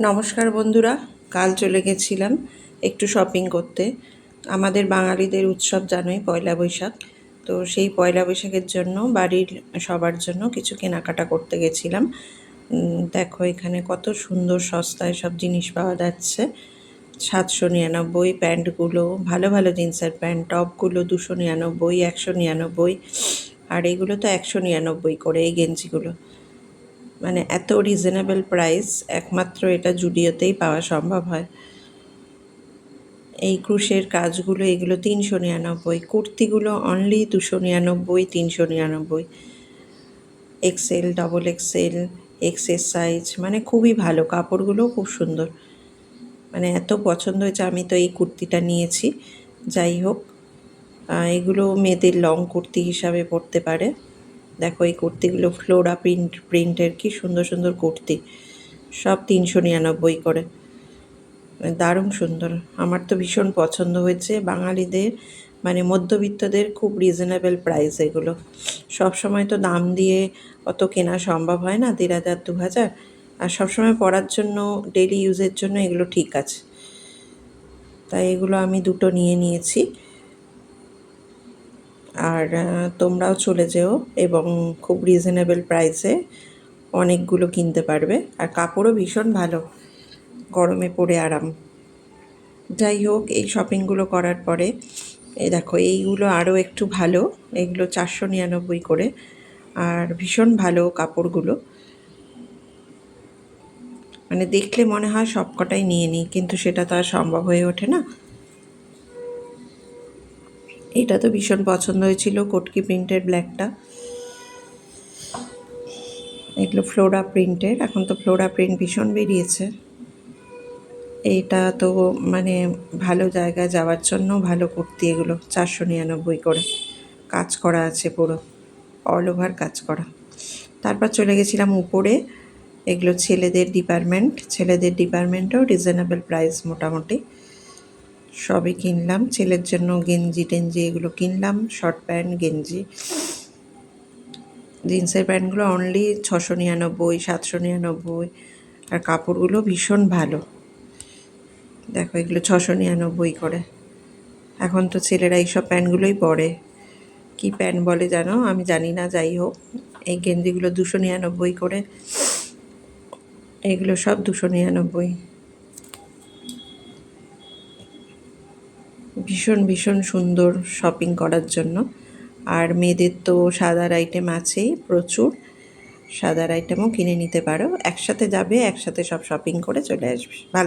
নমস্কার বন্ধুরা, কাল চলে গেছিলাম একটু শপিং করতে। আমাদের বাঙালিদের উৎসব জানোই, পয়লা বৈশাখ। তো সেই পয়লা বৈশাখের জন্য বাড়ির সবার জন্য কিছু কেনাকাটা করতে গেছিলাম। দেখো এখানে কত সুন্দর সস্তায় সব জিনিস পাওয়া যাচ্ছে। 799 প্যান্টগুলো, ভালো ভালো জিন্সের প্যান্ট, টপগুলো 299, 199, আর এগুলো তো 199 করে এই গেঞ্জিগুলো। মানে এত রিজনেবল প্রাইস একমাত্র এটা জুডিওতেই পাওয়া সম্ভব হয়। এই ক্রুশের কাজগুলো এগুলো 399, কুর্তিগুলো অনলি 299, 399, এক্সেল, ডবল এক্সেল, এক্সেস সাইজ, মানে খুবই ভালো, কাপড়গুলোও খুব সুন্দর। মানে এত পছন্দ হয়েছে, আমি তো এই কুর্তিটা নিয়েছি। যাই হোক, এগুলো মেয়েদের লং কুর্তি হিসাবে পরতে পারে। দেখো এই কুর্তিগুলো ফ্লোরা প্রিন্টের, কি সুন্দর সুন্দর কুর্তি, সব 399 করে। দারুণ সুন্দর, আমার তো ভীষণ পছন্দ হয়েছে। বাঙালিদের মানে মধ্যবিত্তদের খুব রিজনেবল প্রাইস এগুলো। সব সময় তো দাম দিয়ে অত কেনা সম্ভব হয় না, 1500 2000, আর সবসময় পরার জন্য, ডেলি ইউজের জন্য এগুলো ঠিক আছে। তাই এগুলো আমি দুটো নিয়ে নিয়েছি। আর তোমরাও চলে যেও এবং খুব রিজনেবল প্রাইসে অনেকগুলো কিনতে পারবে। আর কাপড়ও ভীষণ ভালো, গরমে পরে আরাম। যাই হোক, এই শপিংগুলো করার পরে এই দেখো এইগুলো আরও একটু ভালো, এগুলো 499 করে, আর ভীষণ ভালো কাপড়গুলো। মানে দেখলে মনে হয় সব কটাই নিয়ে নিই, কিন্তু সেটা তো আর সম্ভব হয়ে ওঠে না। এটা তো ভীষণ পছন্দ হয়েছিল, কটকি প্রিন্টের ব্ল্যাকটা। এগুলো ফ্লোরা প্রিন্টের, এখন তো ফ্লোরা প্রিন্ট ভীষণ বেরিয়েছে। এইটা তো মানে ভালো জায়গায় যাওয়ার জন্য ভালো কুর্তি, এগুলো 499 করে, কাজ করা আছে পুরো, অল ওভার কাজ করা। তারপর চলে গেছিলাম উপরে, এগুলো ছেলেদের ডিপার্টমেন্টও রিজনেবল প্রাইস মোটামুটি। সবই কিনলাম, ছেলের জন্য গেঞ্জি টেঞ্জি এগুলো কিনলাম, শর্ট প্যান্ট, গেঞ্জি। জিন্সের প্যান্টগুলো অনলি 699, 799, আর কাপড়গুলো ভীষণ ভালো। দেখো এগুলো 699 করে। এখন তো ছেলেরা এইসব প্যান্টগুলোই পরে, কি প্যান্ট বলে জানো, আমি জানি না। যাই হোক, এই গেঞ্জিগুলো 299 করে, এগুলো সব 299। ভীষণ ভীষণ সুন্দর শপিং করার জন্য। আর মেয়েদের তো সাদার আইটেম আছেই প্রচুর, সাদার আইটেমও কিনে নিতে পারো। একসাথে যাবে, একসাথে সব শপিং করে চলে আসবে। ভালো।